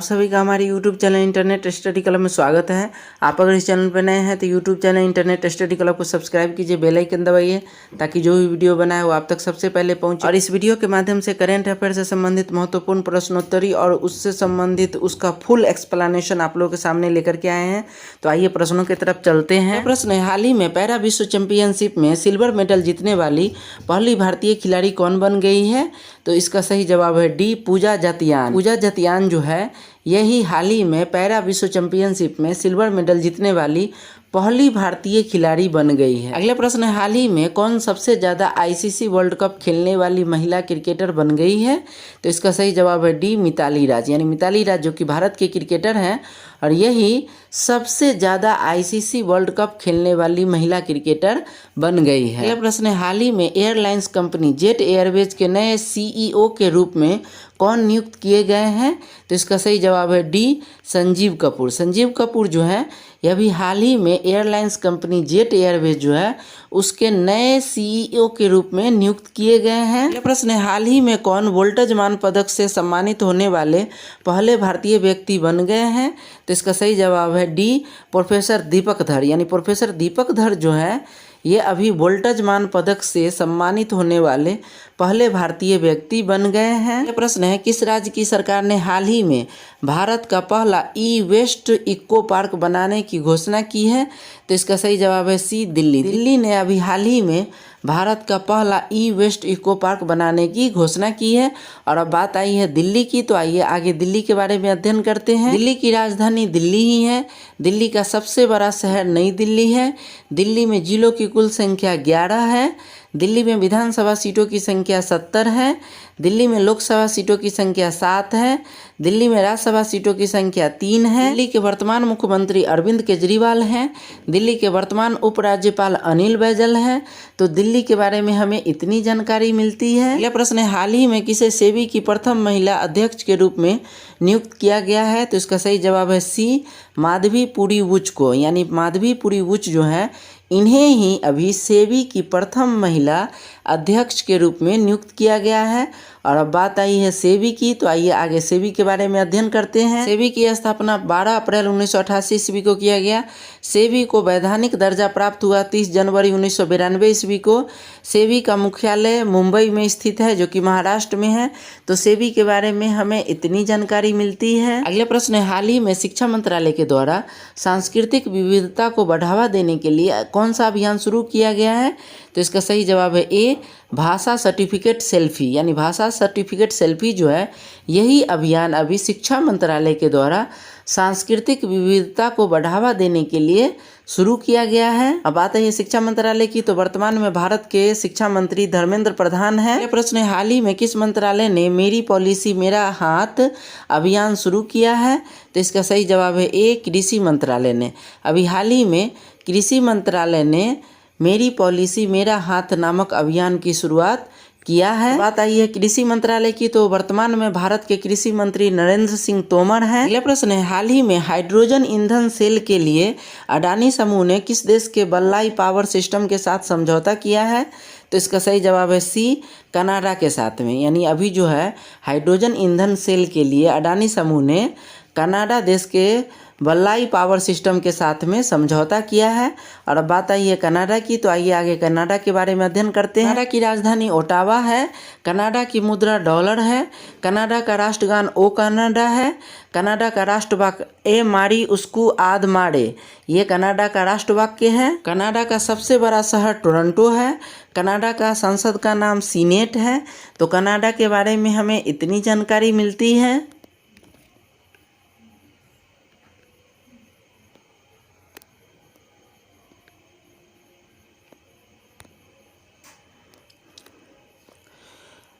आप सभी का हमारे YouTube channel internet study club में स्वागत है। आप अगर इस चैनल पर नए हैं तो YouTube channel internet study club को सब्सक्राइब कीजिए, बेल आइकन दबाइए ताकि जो भी वीडियो बनाए वो आप तक सबसे पहले पहुंचे। और इस वीडियो के माध्यम से करेंट अफेयर से संबंधित महत्वपूर्ण प्रश्नोत्तरी और उससे संबंधित उसका फुल एक्सप्लेनेशन आप लोगों के सामने लेकर के आए हैं। तो आइए प्रश्नों की तरफ चलते हैं। प्रश्न है, हाल ही में पैरा विश्व चैंपियनशिप में सिल्वर मेडल जीतने वाली पहली भारतीय खिलाड़ी कौन बन गई है? तो इसका सही जवाब है डी, पूजा जतियान। पूजा जतियान जो है यही हाल ही में पैरा विश्व चैंपियनशिप में सिल्वर मेडल जीतने वाली पहली भारतीय खिलाड़ी बन गई है। अगला प्रश्न है, हाल ही में कौन सबसे ज़्यादा आईसीसी वर्ल्ड कप खेलने वाली महिला क्रिकेटर बन गई है? तो इसका सही जवाब है डी, मिताली राज। यानी मिताली राज जो कि भारत के क्रिकेटर हैं और यही सबसे ज़्यादा आईसीसी वर्ल्ड कप खेलने वाली महिला क्रिकेटर बन गई है। अगला प्रश्न है, हाल ही में एयरलाइंस कंपनी जेट एयरवेज के नए सीईओ के रूप में कौन नियुक्त किए गए हैं? तो इसका सही जवाब है डी, संजीव कपूर। संजीव कपूर जो है यह भी हाल ही में एयरलाइंस कंपनी जेट एयरवेज जो है उसके नए सीईओ के रूप में नियुक्त किए गए हैं। अगला प्रश्न है, हाल ही में कौन वोल्टजमान पदक से सम्मानित होने वाले पहले भारतीय व्यक्ति बन गए हैं? तो इसका सही जवाब है डी, प्रोफेसर दीपक धर। यानी प्रोफेसर दीपक धर जो है ये अभी वोल्टजमान पदक से सम्मानित होने वाले पहले भारतीय व्यक्ति बन गए हैं। यह प्रश्न है, किस राज्य की सरकार ने हाल ही में भारत का पहला ई वेस्ट इको पार्क बनाने की घोषणा की है? तो इसका सही जवाब है सी, दिल्ली। दिल्ली ने अभी हाल ही में भारत का पहला ई वेस्ट इको पार्क बनाने की घोषणा की है। और अब बात आई है दिल्ली की, तो आइए आगे दिल्ली के बारे में अध्ययन करते हैं। दिल्ली की राजधानी दिल्ली ही है। दिल्ली का सबसे बड़ा शहर नई दिल्ली है। दिल्ली में जिलों की कुल संख्या 11 है। दिल्ली में विधानसभा सीटों की संख्या 70 है। दिल्ली में लोकसभा सीटों की संख्या 7 है। दिल्ली में राज्यसभा सीटों की संख्या 3 है। दिल्ली के वर्तमान मुख्यमंत्री अरविंद केजरीवाल हैं। दिल्ली के वर्तमान उपराज्यपाल अनिल बैजल हैं। तो दिल्ली के बारे में हमें इतनी जानकारी मिलती है। अगला प्रश्न है, हाल ही में किसे सेबी की प्रथम महिला अध्यक्ष के रूप में नियुक्त किया गया है? तो इसका सही जवाब है सी, माधवी पुरी वुच को। यानी माधवी पुरी वुच जो है इन्हें ही अभी सेबी की प्रथम महिला अध्यक्ष के रूप में नियुक्त किया गया है। और अब बात आई है सेबी की, तो आइए आगे सेबी के बारे में अध्ययन करते हैं। सेबी की स्थापना 12 अप्रैल 1988 ईस्वी को किया गया। सेबी को वैधानिक दर्जा प्राप्त हुआ 30 जनवरी 1992 ईस्वी को। सेबी का मुख्यालय मुंबई में स्थित है जो कि महाराष्ट्र में है। तो सेबी के बारे में हमें इतनी जानकारी मिलती है। अगला प्रश्न है, हाल ही में शिक्षा मंत्रालय के द्वारा सांस्कृतिक विविधता को बढ़ावा देने के लिए कौन सा अभियान शुरू किया गया है? तो इसका सही जवाब है ए, भाषा सर्टिफिकेट सेल्फी। यानी भाषा सर्टिफिकेट सेल्फी जो है यही अभियान अभी शिक्षा मंत्रालय के द्वारा सांस्कृतिक विविधता को बढ़ावा देने के लिए शुरू किया गया है। अब बात है शिक्षा मंत्रालय की, तो वर्तमान में भारत के शिक्षा मंत्री धर्मेंद्र प्रधान है। यह प्रश्न है, हाल ही में किस मंत्रालय ने मेरी पॉलिसी मेरा हाथ अभियान शुरू किया है? तो इसका सही जवाब है ए, कृषि मंत्रालय ने। अभी हाल ही में कृषि मंत्रालय ने मेरी पॉलिसी मेरा हाथ नामक अभियान की शुरुआत किया है। बात आई है कृषि मंत्रालय की, तो वर्तमान में भारत के कृषि मंत्री नरेंद्र सिंह तोमर हैं। अगला प्रश्न है, हाल ही में हाइड्रोजन ईंधन सेल के लिए अडानी समूह ने किस देश के बल्लाई पावर सिस्टम के साथ समझौता किया है? तो इसका सही जवाब है सी, कनाडा के साथ में। यानी अभी जो है हाइड्रोजन ईंधन सेल के लिए अडानी समूह ने कनाडा देश के बल्लाई पावर सिस्टम के साथ में समझौता किया है। और अब बात आई है कनाडा की, तो आइए आगे कनाडा के बारे में अध्ययन करते हैं। कनाडा की राजधानी ओटावा है। कनाडा की मुद्रा डॉलर है। कनाडा का राष्ट्रगान ओ कनाडा है। कनाडा का राष्ट्रवाक्य ए मारी उसको आद मारे, ये कनाडा का राष्ट्रवाक्य है। कनाडा का सबसे बड़ा शहर टोरंटो है। कनाडा का संसद का नाम सीनेट है। तो कनाडा के बारे में हमें इतनी जानकारी मिलती है।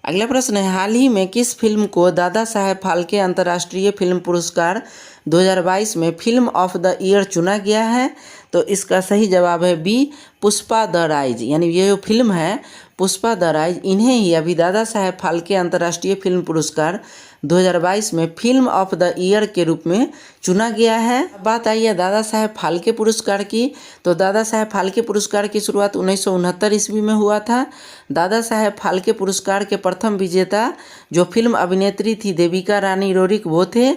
अगला प्रश्न है, हाल ही में किस फिल्म को दादा साहेब फाल्के अंतर्राष्ट्रीय फिल्म पुरस्कार 2022 में फिल्म ऑफ द ईयर चुना गया है? तो इसका सही जवाब है बी, पुष्पा द राइज। यानी ये जो फिल्म है पुष्पा द राइज इन्हें ही अभी दादा साहेब फाल्के अंतर्राष्ट्रीय फिल्म पुरस्कार 2022 में फिल्म ऑफ द ईयर के रूप में चुना गया है। बात आई है दादा साहेब फाल्के पुरस्कार की, तो दादा साहेब फाल्के पुरस्कार की शुरुआत 1969 ईस्वी में हुआ था। दादा साहेब फाल्के पुरस्कार के प्रथम विजेता जो फिल्म अभिनेत्री थी देविका रानी रोरिक वो थे।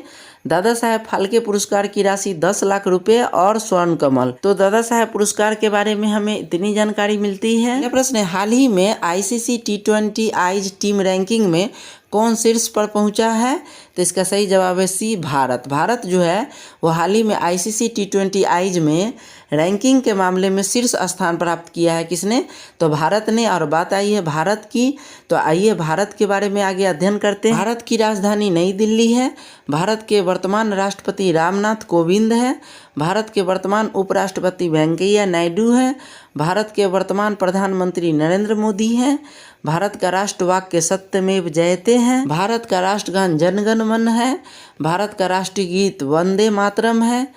दादा साहेब फाल्के पुरस्कार की राशि 10 लाख रुपए और स्वर्ण कमल। तो दादा साहेब पुरस्कार के बारे में हमें इतनी जानकारी मिलती है। अगला प्रश्न है, हाल ही में ICC T20 eyes team ranking में कौन शीर्ष पर पहुंचा है? तो इसका सही जवाब है सी, भारत। भारत जो है वो हाल ही में ICC T20 आइज में रैंकिंग के मामले में शीर्ष स्थान प्राप्त किया है। किसने? तो भारत ने। और बात आई है भारत की, तो आइए भारत के बारे में आगे अध्ययन करते हैं। भारत की राजधानी नई दिल्ली है। भारत के वर्तमान राष्ट्रपति रामनाथ कोविंद है। भारत के वर्तमान उपराष्ट्रपति वेंकैया नायडू हैं। भारत के वर्तमान प्रधानमंत्री नरेंद्र मोदी हैं। भारत का राष्ट्रवाक्य सत्यमेव जयते है। भारत का राष्ट्रगान जन गण मन है। भारत का राष्ट्रीय गीत वंदे मातरम है।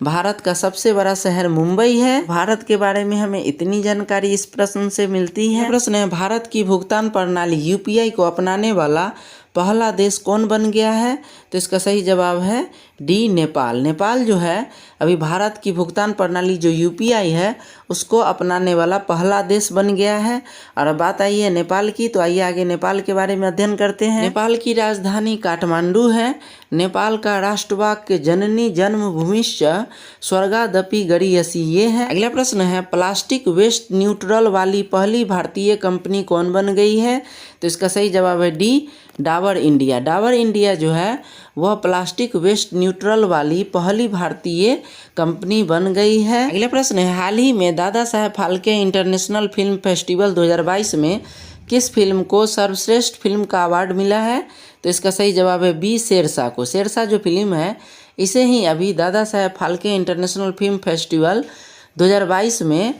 भारत का सबसे बड़ा शहर मुंबई है। भारत के बारे में हमें इतनी जानकारी इस प्रश्न से मिलती है। प्रश्न है, भारत की भुगतान प्रणाली UPI को अपनाने वाला पहला देश कौन बन गया है? तो इसका सही जवाब है डी, नेपाल। नेपाल जो है अभी भारत की भुगतान प्रणाली जो UPI है उसको अपनाने वाला पहला देश बन गया है। और बात आई है नेपाल की, तो आइए आगे नेपाल के बारे में अध्ययन करते हैं। नेपाल की राजधानी काठमांडू है। नेपाल का राष्ट्रवाक्य जननी जन्मभूमिश्च स्वर्गादपि गरीयसी ये है। अगला प्रश्न है, प्लास्टिक वेस्ट न्यूट्रल वाली पहली भारतीय कंपनी कौन बन गई है? तो इसका सही जवाब है D, Dabur India. Dabur India जो है वह प्लास्टिक वेस्ट न्यूट्रल वाली पहली भारतीय कंपनी बन गई है। अगला प्रश्न है, हाल ही में Dada Saheb Phalke international film festival 2022 में किस फिल्म को सर्वश्रेष्ठ फिल्म का अवार्ड मिला है? तो इसका सही जवाब है बी, शेरशाह को। शेरशाह जो फिल्म है इसे ही अभी Dada Saheb Phalke international film festival 2022 में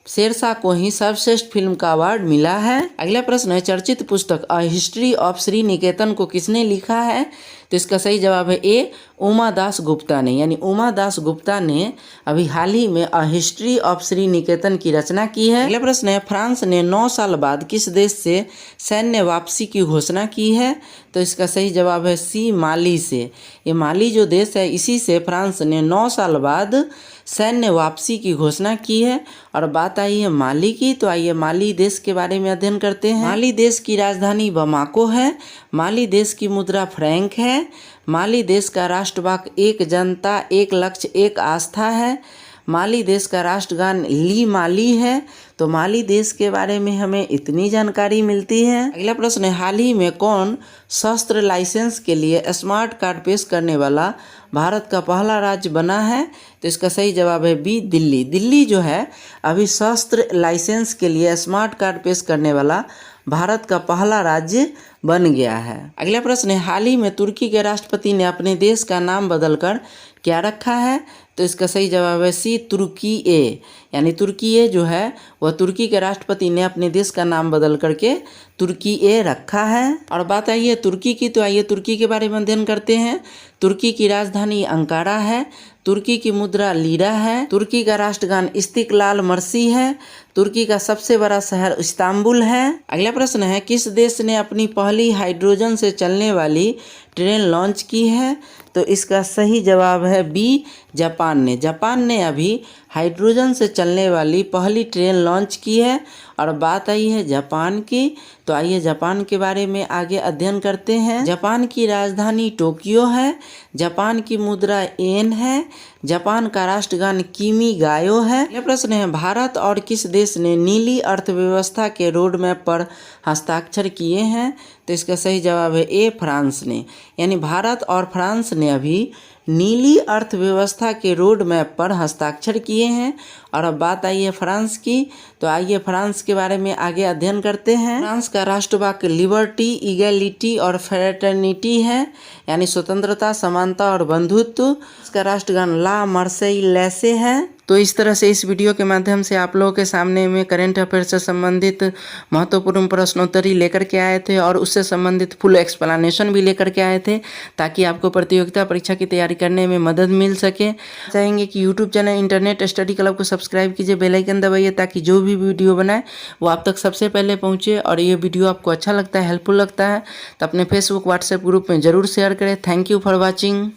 शेरशाह को ही सर्वश्रेष्ठ फिल्म का अवार्ड मिला है। अगला प्रश्न है, चर्चित पुस्तक अ हिस्ट्री ऑफ श्री निकेतन को किसने लिखा है? तो इसका सही जवाब है ए, उमा दास गुप्ता ने। यानी उमा दास गुप्ता ने अभी हाल ही में अ हिस्ट्री ऑफ श्री निकेतन की रचना की है। अगला प्रश्न है, फ्रांस ने 9 साल बाद किस देश से सैन्य वापसी की घोषणा की है? तो इसका सही जवाब है सी, माली से। ये माली जो देश है इसी से फ्रांस ने 9 साल बाद सैन्य वापसी की घोषणा की है। और बात आई है माली की, तो आइए माली देश के बारे में अध्ययन करते हैं। माली देश की राजधानी बमाको है। माली देश की मुद्रा फ्रैंक है। माली देश का राष्ट्रवाक्य एक जनता एक लक्ष्य एक आस्था है। माली देश का राष्ट्रगान ली माली है। तो माली देश के बारे में हमें इतनी जानकारी मिलती है। अगला प्रश्न है, हाल ही में कौन शस्त्र लाइसेंस के लिए स्मार्ट कार्ड पेश करने वाला भारत का पहला राज्य बना है? तो इसका सही जवाब है बी, दिल्ली। दिल्ली जो है अभी शस्त्र लाइसेंस के लिए स्मार्ट कार्ड पेश करने वाला भारत का पहला राज्य बन गया है। अगला प्रश्न है, हाल ही में तुर्की के राष्ट्रपति ने अपने देश का नाम बदलकर क्या रखा है? तो इसका सही जवाब है सी, तुर्की ए। यानी तुर्की ए जो है वह तुर्की के राष्ट्रपति ने अपने देश का नाम बदल करके तुर्की ए रखा है। और बात आई है तुर्की की, तो आइए तुर्की के बारे में अध्ययन करते हैं। तुर्की की राजधानी अंकारा है। तुर्की की मुद्रा लीरा है। तुर्की का राष्ट्रगान इस्तिकलाल मर्सी है। तुर्की का सबसे बड़ा शहर इस्तांबुल है। अगला प्रश्न है, किस देश ने अपनी पहली हाइड्रोजन से चलने वाली ट्रेन लॉन्च की है? तो इसका सही जवाब है बी, जापान ने। जापान ने अभी हाइड्रोजन से चलने वाली पहली ट्रेन लॉन्च की है। और बात आई है जापान की, तो आइए जापान के बारे में आगे अध्ययन करते हैं। जापान की राजधानी टोक्यो है। जापान की मुद्रा येन है। जापान का राष्ट्रगान किमी गायो है। यह प्रश्न है, भारत और किस देश ने नीली अर्थव्यवस्था के रोड मैप पर हस्ताक्षर किए हैं? तो इसका सही जवाब है ए, फ्रांस ने। यानी भारत और फ्रांस ने अभी नीली अर्थव्यवस्था के रोड मैप पर हस्ताक्षर किए हैं। और अब बात आई है फ्रांस की, तो आइए फ्रांस के बारे में आगे अध्ययन करते हैं। फ्रांस का राष्ट्रवाक्य लिबर्टी, इगैलिटी और फ्रेटर्निटी है। यानी स्वतंत्रता, समानता और बंधुत्व। इसका राष्ट्रगान ला मर्सेइलेसे है। तो इस तरह से इस वीडियो के माध्यम से आप लोगों के सामने में करंट अफेयर से संबंधित महत्वपूर्ण प्रश्नोत्तरी लेकर के आए थे और उससे संबंधित फुल एक्सप्लेनेशन भी लेकर के आए थे, ताकि आपको प्रतियोगिता परीक्षा की तैयारी करने में मदद मिल सके। चाहेंगे कि YouTube channel internet study club को सब्सक्राइब कीजिए, बेल आइकन दबाइए, ताकि जो भी वीडियो बनाए वो आप तक सबसे पहले पहुँचे। और ये वीडियो आपको अच्छा लगता है, हेल्पफुल लगता है, तो अपने फेसबुक व्हाट्सएप ग्रुप में ज़रूर शेयर करें। Thank you for watching.